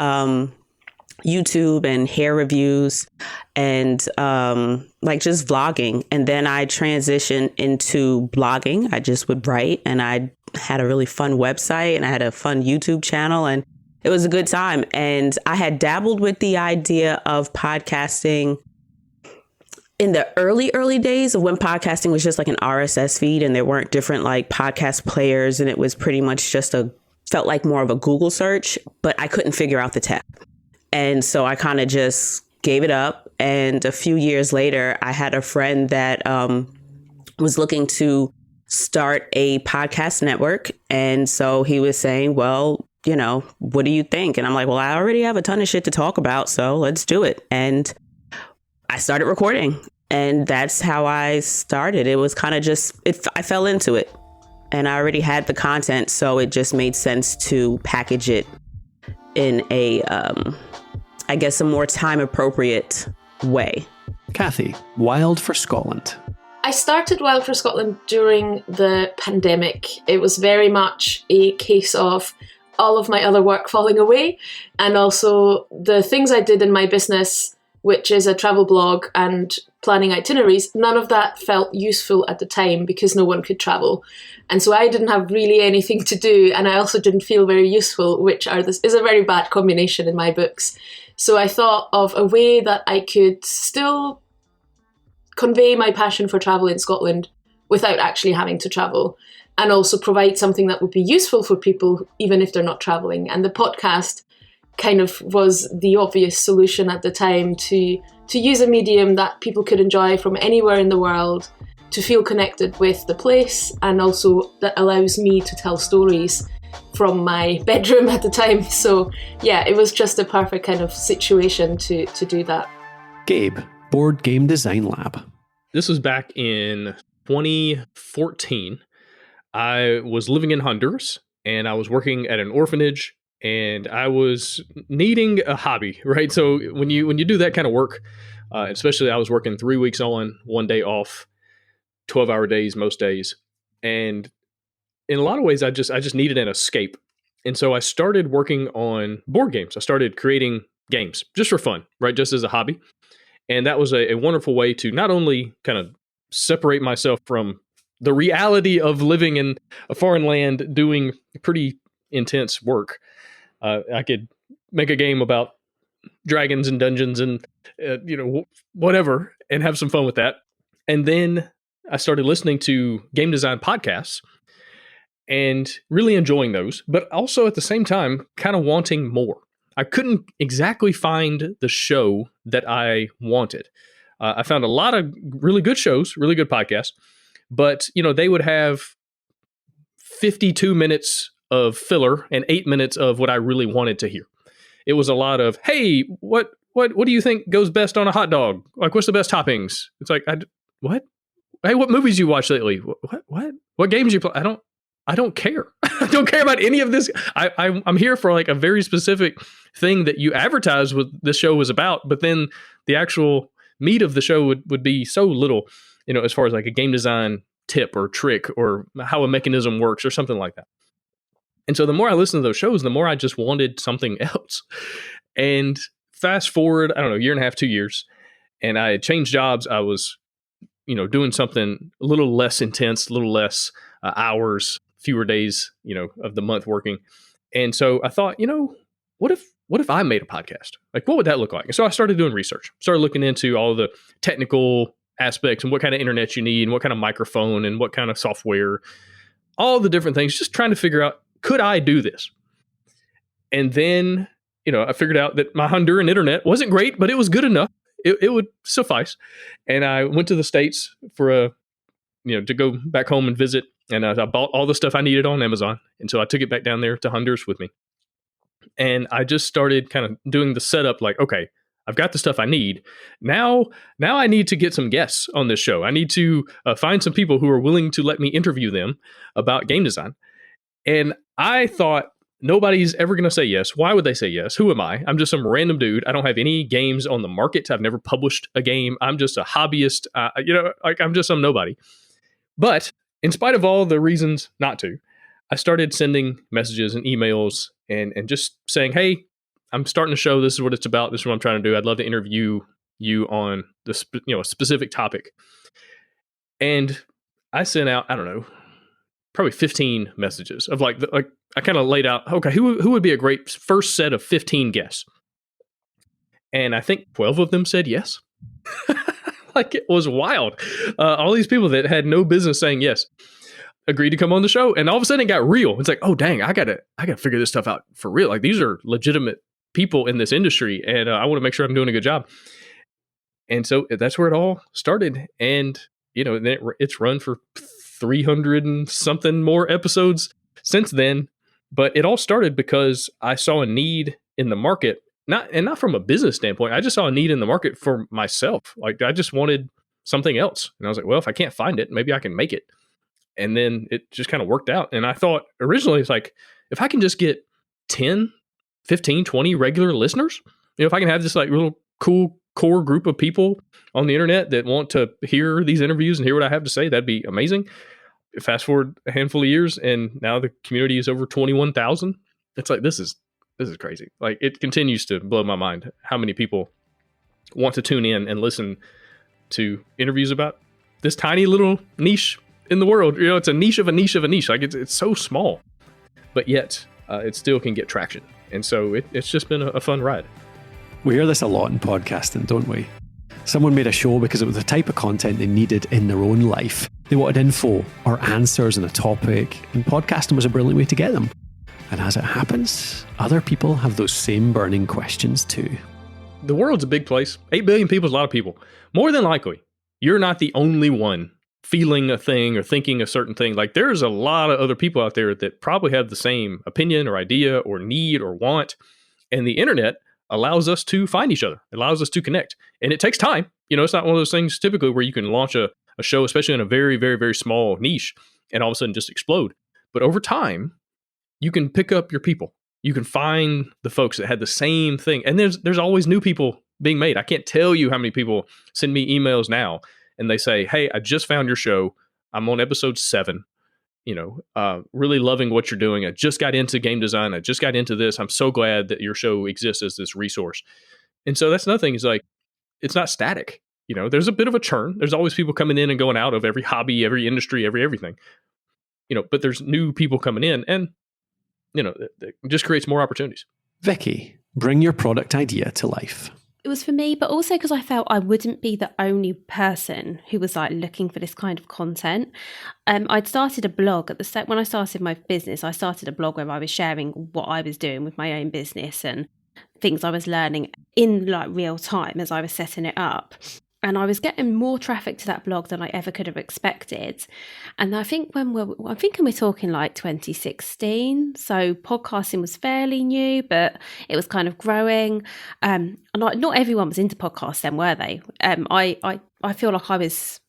YouTube and hair reviews and just vlogging. And then I transitioned into blogging. I just would write, and I had a really fun website, and I had a fun YouTube channel, and it was a good time. And I had dabbled with the idea of podcasting in the early days of when podcasting was just like an RSS feed and there weren't different like podcast players, and it was pretty much just felt like more of a Google search, but I couldn't figure out the tech. And so I kind of just gave it up. And a few years later, I had a friend that was looking to start a podcast network. And so he was saying, well, what do you think? And I'm like, well, I already have a ton of shit to talk about, so let's do it. And I started recording, and that's how I started. It was kind of I fell into it, and I already had the content. So it just made sense to package it in a more time appropriate way. Kathy, Wild for Scotland. I started Wild for Scotland during the pandemic. It was very much a case of all of my other work falling away, and also the things I did in my business, which is a travel blog and planning itineraries. None of that felt useful at the time because no one could travel. And so I didn't have really anything to do, and I also didn't feel very useful, which is a very bad combination in my books. So I thought of a way that I could still convey my passion for travel in Scotland without actually having to travel, and also provide something that would be useful for people even if they're not traveling. And the podcast kind of was the obvious solution at the time to use a medium that people could enjoy from anywhere in the world, to feel connected with the place, and also that allows me to tell stories from my bedroom at the time. So yeah, it was just a perfect kind of situation to do that. Gabe, Board Game Design Lab. This was back in 2014. I was living in Honduras, and I was working at an orphanage, and I was needing a hobby, right? So when you do that kind of work, especially I was working 3 weeks on, 1 day off, 12-hour days most days, and in a lot of ways I just needed an escape. And so I started working on board games. I started creating games just for fun, right? Just as a hobby. And that was a wonderful way to not only kind of separate myself from the reality of living in a foreign land doing pretty intense work. I could make a game about dragons and dungeons and whatever, and have some fun with that. And then I started listening to game design podcasts and really enjoying those, but also at the same time kind of wanting more. I couldn't exactly find the show that I wanted. I found a lot of really good shows, really good podcasts, but they would have 52 minutes of filler and 8 minutes of what I really wanted to hear. it was a lot of, hey, what do you think goes best on a hot dog? Like, what's the best toppings? It's like, what? Hey, what movies you watch lately? What games you play? I don't care. I don't care about any of this. I'm here for like a very specific thing that you advertised what this show was about, but then the actual meat of the show would be so little, as far as like a game design tip or trick or how a mechanism works or something like that. And so the more I listened to those shows, the more I just wanted something else. And fast forward, I don't know, a year and a half, 2 years, and I had changed jobs. I was, doing something a little less intense, a little less hours, fewer days, of the month working. And so I thought, what if I made a podcast? Like, what would that look like? And so I started doing research, started looking into all the technical aspects and what kind of internet you need and what kind of microphone and what kind of software, all the different things, just trying to figure out, could I do this? And then, I figured out that my Honduran internet wasn't great, but it was good enough. It would suffice. And I went to the States for to go back home and visit. And I bought all the stuff I needed on Amazon. And so I took it back down there to Honduras with me. And I just started kind of doing the setup like, okay, I've got the stuff I need. Now I need to get some guests on this show. I need to find some people who are willing to let me interview them about game design. And I thought, nobody's ever going to say yes. Why would they say yes? Who am I? I'm just some random dude. I don't have any games on the market. I've never published a game. I'm just a hobbyist. I'm just some nobody. But in spite of all the reasons not to, I started sending messages and emails and just saying, hey, I'm starting a show. This is what it's about. This is what I'm trying to do. I'd love to interview you on this, a specific topic. And I sent out, I don't know, probably 15 messages of like I kind of laid out, okay, who would be a great first set of 15 guests? And I think 12 of them said yes. Like, it was wild. All these people that had no business saying yes agreed to come on the show. And all of a sudden it got real. It's like, oh, dang, I gotta figure this stuff out for real. Like, these are legitimate people in this industry. And I want to make sure I'm doing a good job. And so that's where it all started. And, it's run for 300 and something more episodes since then. But it all started because I saw a need in the market, not from a business standpoint. I just saw a need in the market for myself. Like, I just wanted something else. And I was like, well, if I can't find it, maybe I can make it. And then it just kind of worked out. And I thought originally, it's like, if I can just get 10, 15, 20 regular listeners, if I can have this like little cool core group of people on the internet that want to hear these interviews and hear what I have to say, that'd be amazing. Fast forward a handful of years, and now the community is over 21,000. It's like, this is crazy. Like, it continues to blow my mind how many people want to tune in and listen to interviews about this tiny little niche in the world. It's a niche of a niche of a niche. Like, it's so small, but yet it still can get traction. And so it's just been a fun ride. We hear this a lot in podcasting, don't we? Someone made a show because it was the type of content they needed in their own life. They wanted info or answers on a topic, and podcasting was a brilliant way to get them. And as it happens, other people have those same burning questions too. The world's a big place. 8 billion people is a lot of people. More than likely, you're not the only one feeling a thing or thinking a certain thing. Like, there's a lot of other people out there that probably have the same opinion or idea or need or want. And the internet allows us to find each other. It allows us to connect. And it takes time. It's not one of those things typically where you can launch a show, especially in a very, very, very small niche, and all of a sudden just explode. But over time, you can pick up your people. You can find the folks that had the same thing. And there's always new people being made. I can't tell you how many people send me emails now and they say, hey, I just found your show. I'm on episode 7. Really loving what you're doing. I just got into game design. I just got into this. I'm so glad that your show exists as this resource. And so that's another thing, is like, it's not static. There's a bit of a churn. There's always people coming in and going out of every hobby, every industry, everything. But there's new people coming in, and it just creates more opportunities. Vicky, bring your product idea to life. It was for me, but also because I felt I wouldn't be the only person who was like looking for this kind of content. I'd started a blog when I started my business. I started a blog where I was sharing what I was doing with my own business and things I was learning in like real time as I was setting it up. And I was getting more traffic to that blog than I ever could have expected. And I think I'm thinking we're talking like 2016. So podcasting was fairly new, but it was kind of growing. And not everyone was into podcasts then, were they? I feel like I was,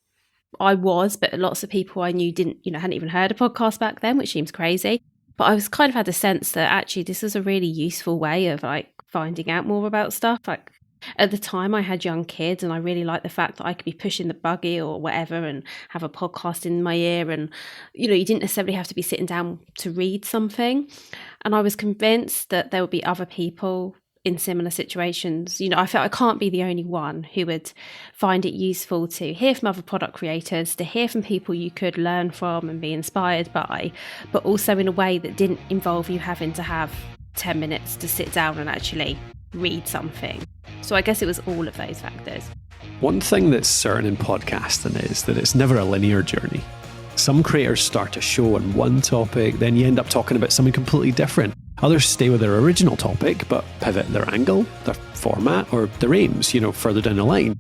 but lots of people I knew hadn't even heard of podcasts back then, which seems crazy. But I was kind of had the sense that actually this is a really useful way of like finding out more about stuff. Like, at the time, I had young kids, and I really liked the fact that I could be pushing the buggy or whatever and have a podcast in my ear. And, you didn't necessarily have to be sitting down to read something. And I was convinced that there would be other people in similar situations. I felt I can't be the only one who would find it useful to hear from other product creators, to hear from people you could learn from and be inspired by, but also in a way that didn't involve you having to have 10 minutes to sit down and actually read something. So I guess it was all of those factors. One thing that's certain in podcasting is that it's never a linear journey. Some creators start a show on one topic, then you end up talking about something completely different. Others stay with their original topic, but pivot their angle, their format, or their aims, further down the line.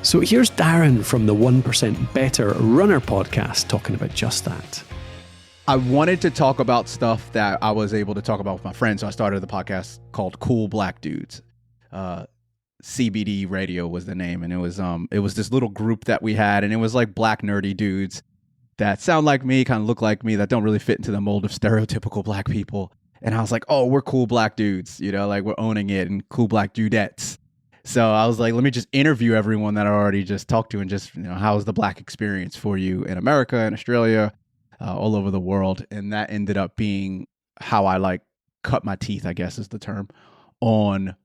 So here's Darren from the 1% Better Runner podcast talking about just that. I wanted to talk about stuff that I was able to talk about with my friends, so I started the podcast called Cool Black Dudes. CBD Radio was the name, and it was this little group that we had, and it was like black nerdy dudes that sound like me, kind of look like me, that don't really fit into the mold of stereotypical black people. And I was like, oh, we're cool black dudes, like we're owning it, and cool black dudettes. So I was like, let me just interview everyone that I already just talked to, and just, how's the black experience for you in America and Australia, all over the world. And that ended up being how I cut my teeth, I guess is the term, on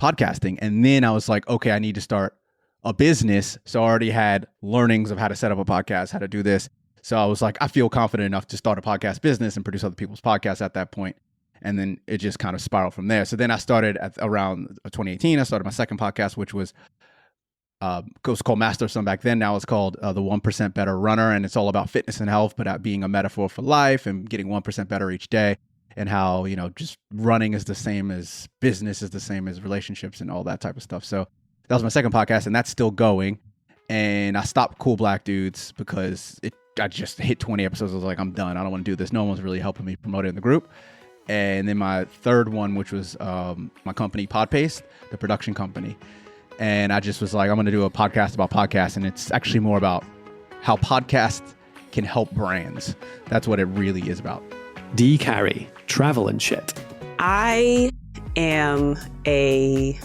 podcasting. And then I was like, okay, I need to start a business. So I already had learnings of how to set up a podcast, how to do this. So I was like, I feel confident enough to start a podcast business and produce other people's podcasts at that point. And then it just kind of spiraled from there. So then I started around 2018. I started my second podcast, which was called Master of Some back then. Now it's called the 1% Better Runner. And it's all about fitness and health, but being a metaphor for life and getting 1% better each day. And how, just running is the same as business, is the same as relationships and all that type of stuff. So that was my second podcast, and that's still going. And I stopped Cool Black Dudes because I just hit 20 episodes. I was like, I'm done. I don't want to do this. No one's really helping me promote it in the group. And then my third one, which was my company, Podpaste, the production company. And I just was like, I'm going to do a podcast about podcasts. And it's actually more about how podcasts can help brands. That's what it really is about. D. Carey, travel and shit. I am a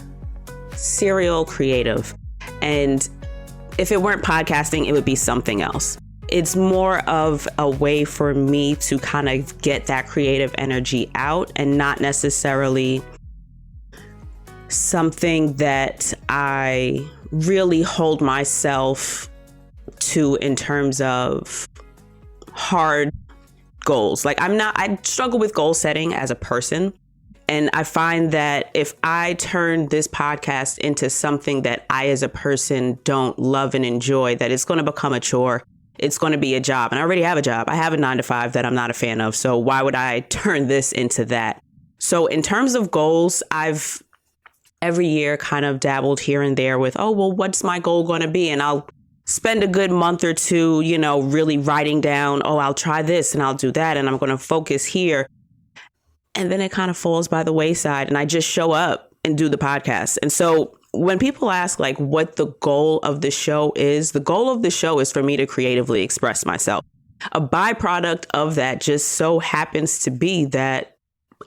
serial creative, and if it weren't podcasting, it would be something else. It's more of a way for me to kind of get that creative energy out, and not necessarily something that I really hold myself to in terms of hard goals. I struggle with goal setting as a person. And I find that if I turn this podcast into something that I as a person don't love and enjoy, that it's going to become a chore. It's going to be a job. And I already have a job. I have a 9-to-5 that I'm not a fan of. So why would I turn this into that? So in terms of goals, I've every year kind of dabbled here and there with, what's my goal going to be? And I'll spend a good month or two, really writing down, I'll try this and I'll do that. And I'm going to focus here. And then it kind of falls by the wayside, and I just show up and do the podcast. And so when people ask what the goal of the show is, the goal of the show is for me to creatively express myself. A byproduct of that just so happens to be that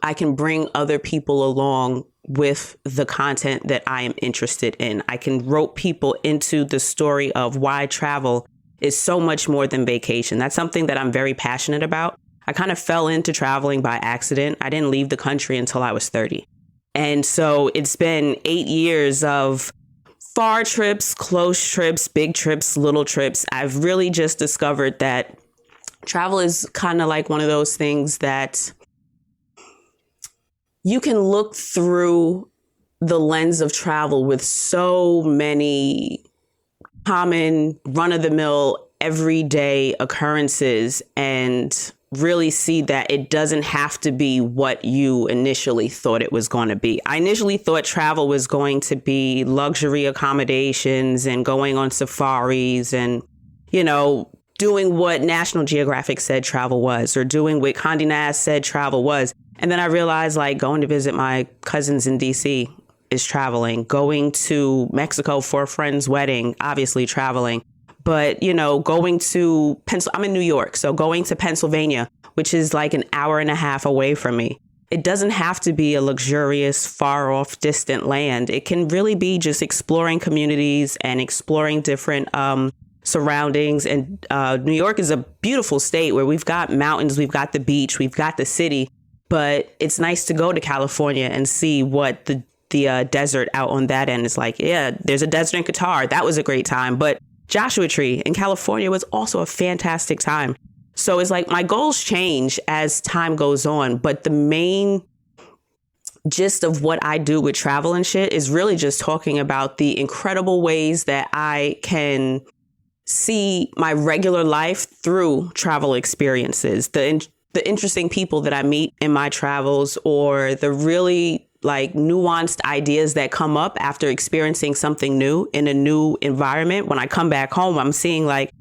I can bring other people along with the content that I am interested in. I can rope people into the story of why travel is so much more than vacation. That's something that I'm very passionate about. I kind of fell into traveling by accident. I didn't leave the country until I was 30. And so it's been 8 years of far trips, close trips, big trips, little trips. I've really just discovered that travel is kind of like one of those things that you can look through the lens of travel with so many common run-of-the-mill everyday occurrences and really see that it doesn't have to be what you initially thought it was going to be. I initially thought travel was going to be luxury accommodations and going on safaris and, you know, doing what National Geographic said travel was, or doing what Condé Nast said travel was. And then I realized, like, going to visit my cousins in DC is traveling. Going to Mexico for a friend's wedding, obviously traveling. But, you know, going to I'm in New York, so going to Pennsylvania, which is like an hour and a half away from me. It doesn't have to be a luxurious, far off, distant land. It can really be just exploring communities and exploring different surroundings. And New York is a beautiful state where we've got mountains, we've got the beach, we've got the city. But it's nice to go to California and see what the desert out on that end is like. Yeah, there's a desert in Qatar. That was a great time. But Joshua Tree in California was also a fantastic time. So it's like my goals change as time goes on. But the main gist of what I do with travel and shit is really just talking about the incredible ways that I can see my regular life through travel experiences, the interesting people that I meet in my travels, or the really like nuanced ideas that come up after experiencing something new in a new environment. When I come back home, I'm seeing like,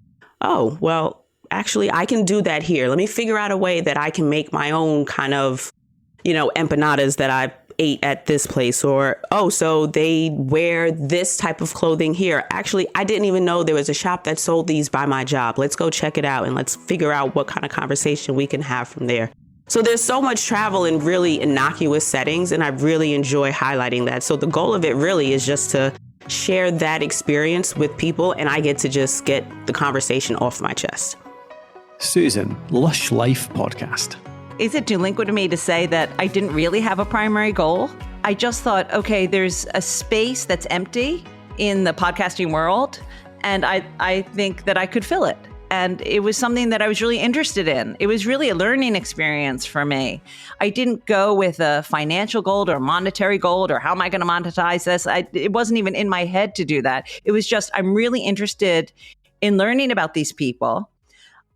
oh, well, actually, I can do that here. Let me figure out a way that I can make my own kind of, you know, empanadas that I ate at this place. Or, oh, so they wear this type of clothing here. Actually, I didn't even know there was a shop that sold these by my job. Let's go check it out and let's figure out what kind of conversation we can have from there. So there's so much travel in really innocuous settings, and I really enjoy highlighting that. So the goal of it really is just to share that experience with people, and I get to just get the conversation off my chest. Susan, Lush Life podcast. Is it too liquid of me to say that I didn't really have a primary goal? I just thought, okay, there's a space that's empty in the podcasting world, and I think that I could fill it. And it was something that I was really interested in. It was really a learning experience for me. I didn't go with a financial goal or a monetary goal or how am I going to monetize this? It wasn't even in my head to do that. It was just, I'm really interested in learning about these people.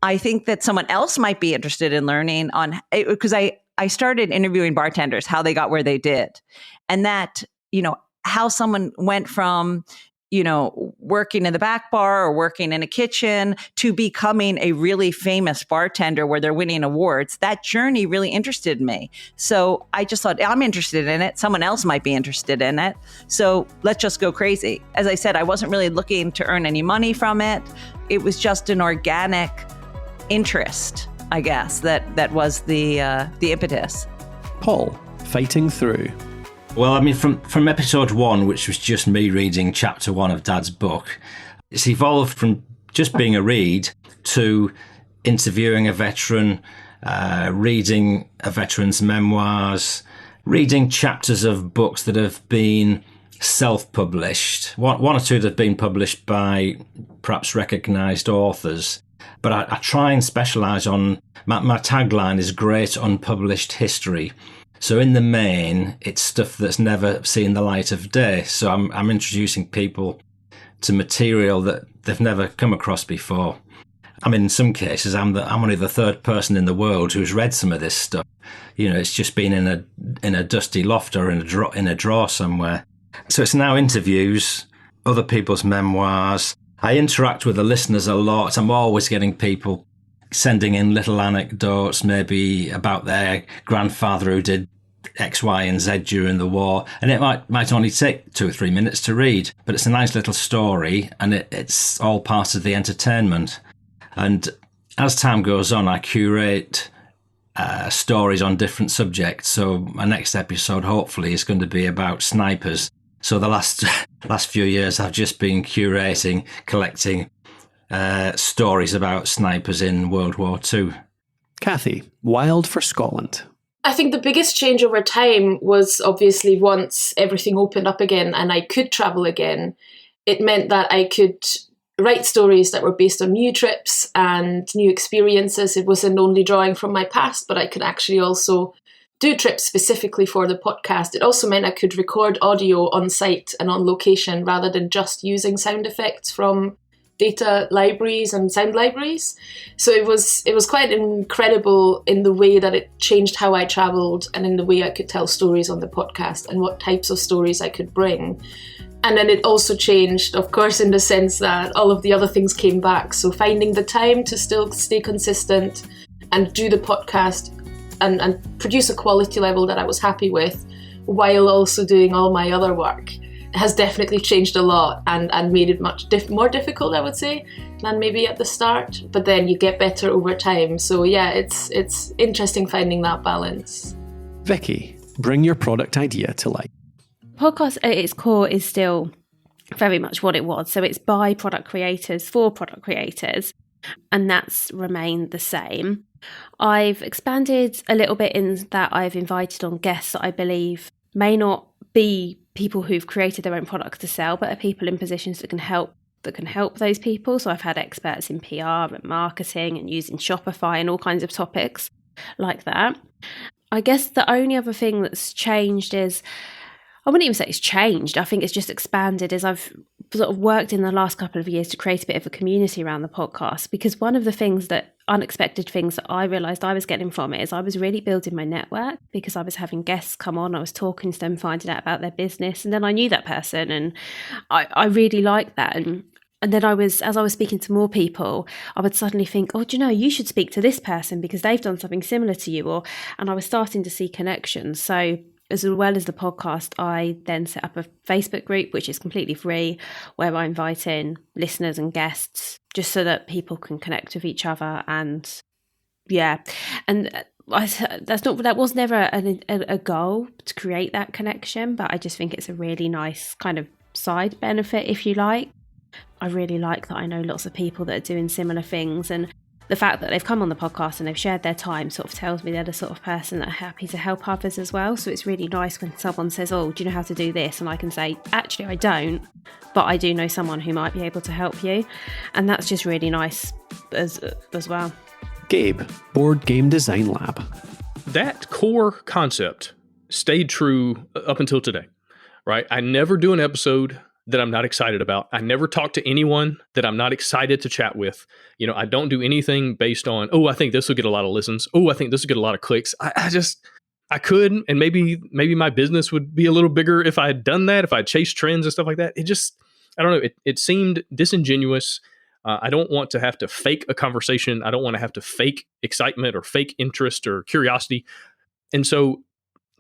I think that someone else might be interested in learning on, because I started interviewing bartenders, how they got where they did. And that, you know, how someone went from, you know, working in the back bar or working in a kitchen to becoming a really famous bartender where they're winning awards. That journey really interested me. So I just thought, I'm interested in it. Someone else might be interested in it. So let's just go crazy. As I said, I wasn't really looking to earn any money from it. It was just an organic interest, I guess, that was the impetus. Paul, fighting through. Well, I mean, from episode 1, which was just me reading chapter 1 of Dad's book, it's evolved from just being a read to interviewing a veteran, reading a veteran's memoirs, reading chapters of books that have been self-published. One or two that have been published by perhaps recognised authors. But I try and specialise on, my tagline is great unpublished history. So in the main, it's stuff that's never seen the light of day. So I'm introducing people to material that they've never come across before. I mean, in some cases, I'm only the third person in the world who's read some of this stuff. You know, it's just been in a dusty loft or in a drawer somewhere. So it's now interviews, other people's memoirs. I interact with the listeners a lot. I'm always getting people sending in little anecdotes, maybe about their grandfather who did X, Y, and Z during the war. And it might only take 2 or 3 minutes to read, but it's a nice little story, and it's all part of the entertainment. And as time goes on, I curate stories on different subjects. So my next episode, hopefully, is going to be about snipers. So the last few years, I've just been curating, collecting stories about snipers in World War II. Kathy, Wild for Scotland. I think the biggest change over time was obviously once everything opened up again and I could travel again, it meant that I could write stories that were based on new trips and new experiences. It wasn't only drawing from my past, but I could actually also do trips specifically for the podcast. It also meant I could record audio on site and on location rather than just using sound effects from data libraries and sound libraries. So it was quite incredible in the way that it changed how I traveled and in the way I could tell stories on the podcast and what types of stories I could bring. And then it also changed, of course, in the sense that all of the other things came back. So finding the time to still stay consistent and do the podcast and produce a quality level that I was happy with, while also doing all my other work, has definitely changed a lot and made it much more difficult, I would say, than maybe at the start. But then you get better over time. So yeah, it's interesting finding that balance. Vicky, bring your product idea to life. Podcast at its core is still very much what it was. So it's by product creators for product creators, and that's remained the same. I've expanded a little bit in that I've invited on guests that I believe may not be people who've created their own products to sell, but are people in positions that can help those people. So I've had experts in PR and marketing and using Shopify and all kinds of topics like that. I guess the only other thing that's changed is, I wouldn't even say it's changed, I think it's just expanded, as I've sort of worked in the last couple of years to create a bit of a community around the podcast. Because one of the unexpected things that I realised I was getting from it is I was really building my network, because I was having guests come on, I was talking to them, finding out about their business, and then I knew that person, and I really liked that. And then as I was speaking to more people, I would suddenly think, oh, do you know, you should speak to this person because they've done something similar to you, and I was starting to see connections. So as well as the podcast, I then set up a Facebook group, which is completely free, where I invite in listeners and guests just so that people can connect with each other. And yeah, and that was never a goal to create that connection, but I just think it's a really nice kind of side benefit, if you like. I really like that I know lots of people that are doing similar things, and the fact that they've come on the podcast and they've shared their time sort of tells me they're the sort of person that are happy to help others as well. So it's really nice when someone says, oh, do you know how to do this? And I can say, actually, I don't, but I do know someone who might be able to help you. And that's just really nice as well. Gabe, Board Game Design Lab. That core concept stayed true up until today, right? I never do an episode that I'm not excited about. I never talk to anyone that I'm not excited to chat with. You know, I don't do anything based on, oh, I think this will get a lot of listens. Oh, I think this will get a lot of clicks. I could, and maybe my business would be a little bigger if I had done that, if I chased trends and stuff like that. I don't know. It seemed disingenuous. I don't want to have to fake a conversation. I don't want to have to fake excitement or fake interest or curiosity. And so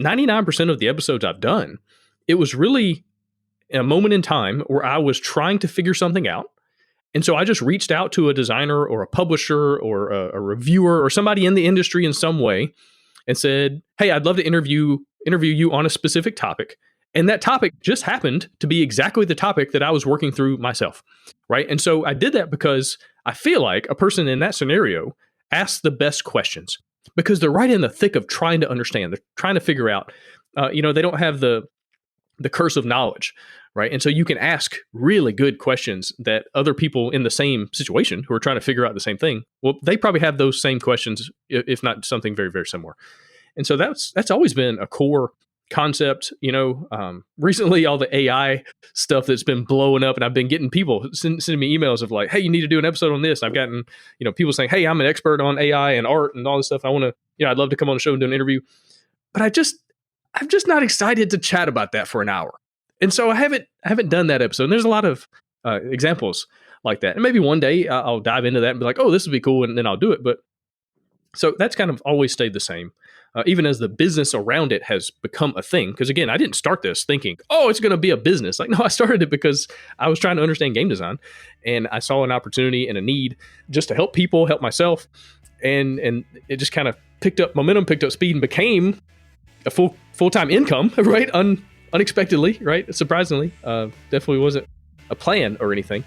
99% of the episodes I've done, it was really a moment in time where I was trying to figure something out. And so I just reached out to a designer or a publisher or a reviewer or somebody in the industry in some way and said, hey, I'd love to interview you on a specific topic. And that topic just happened to be exactly the topic that I was working through myself, right? And so I did that because I feel like a person in that scenario asks the best questions because they're right in the thick of trying to understand. They're trying to figure out, they don't have the curse of knowledge, right? And so you can ask really good questions that other people in the same situation who are trying to figure out the same thing, well, they probably have those same questions, if not something very, very similar. And so that's always been a core concept. Recently all the AI stuff that's been blowing up, and I've been getting people sending me emails of like, hey, you need to do an episode on this. I've gotten, people saying, hey, I'm an expert on AI and art and all this stuff. I want to, I'd love to come on the show and do an interview, but I'm just not excited to chat about that for an hour. And so I haven't done that episode. And there's a lot of examples like that. And maybe one day I'll dive into that and be like, oh, this would be cool. And then I'll do it. But so that's kind of always stayed the same, even as the business around it has become a thing. Because again, I didn't start this thinking, oh, it's going to be a business. Like, no, I started it because I was trying to understand game design. And I saw an opportunity and a need just to help people, help myself. And it just kind of picked up speed and became a full-time income, right? Unexpectedly, right? Surprisingly, definitely wasn't a plan or anything.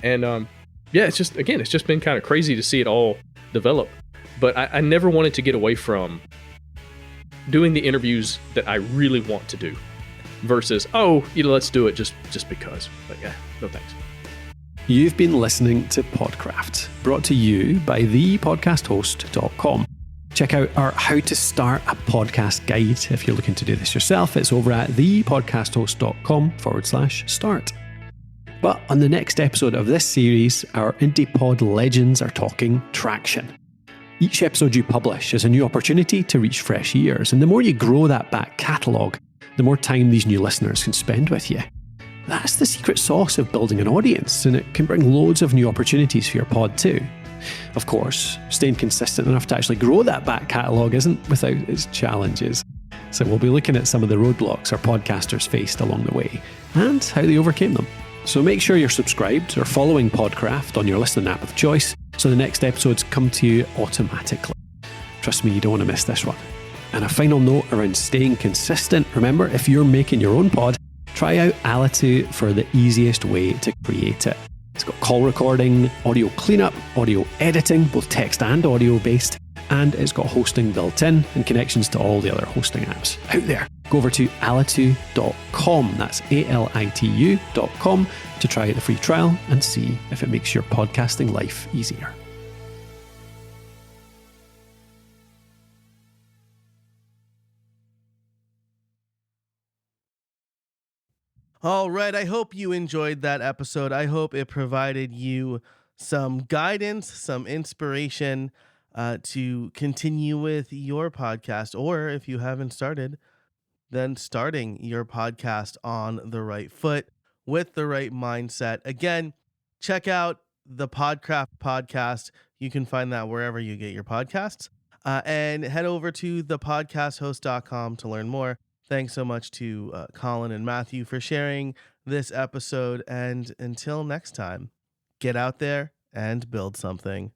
And it's just been kind of crazy to see it all develop. But I never wanted to get away from doing the interviews that I really want to do versus, let's do it just because. But yeah, no thanks. You've been listening to Podcraft, brought to you by thepodcasthost.com. Check out our How to Start a Podcast guide if you're looking to do this yourself. It's over at thepodcasthost.com/start. But on the next episode of this series, our indie pod legends are talking traction. Each episode you publish is a new opportunity to reach fresh ears, and the more you grow that back catalogue, the more time these new listeners can spend with you. That's the secret sauce of building an audience, and it can bring loads of new opportunities for your pod too. Of course, staying consistent enough to actually grow that back catalogue isn't without its challenges. So we'll be looking at some of the roadblocks our podcasters faced along the way, and how they overcame them. So make sure you're subscribed or following Podcraft on your listening app of choice, so the next episodes come to you automatically. Trust me, you don't want to miss this one. And a final note around staying consistent. Remember, if you're making your own pod, try out Alitu for the easiest way to create it. It's got call recording, audio cleanup, audio editing, both text and audio based, and it's got hosting built in and connections to all the other hosting apps out there. Go over to alitu.com, that's alitu.com, to try the free trial and see if it makes your podcasting life easier. All right, I hope you enjoyed that episode. I hope it provided you some guidance, some inspiration to continue with your podcast, or if you haven't started, then starting your podcast on the right foot with the right mindset. Again, check out the Podcraft podcast. You can find that wherever you get your podcasts, and head over to thepodcasthost.com to learn more. Thanks so much to Colin and Matthew for sharing this episode. And until next time, get out there and build something.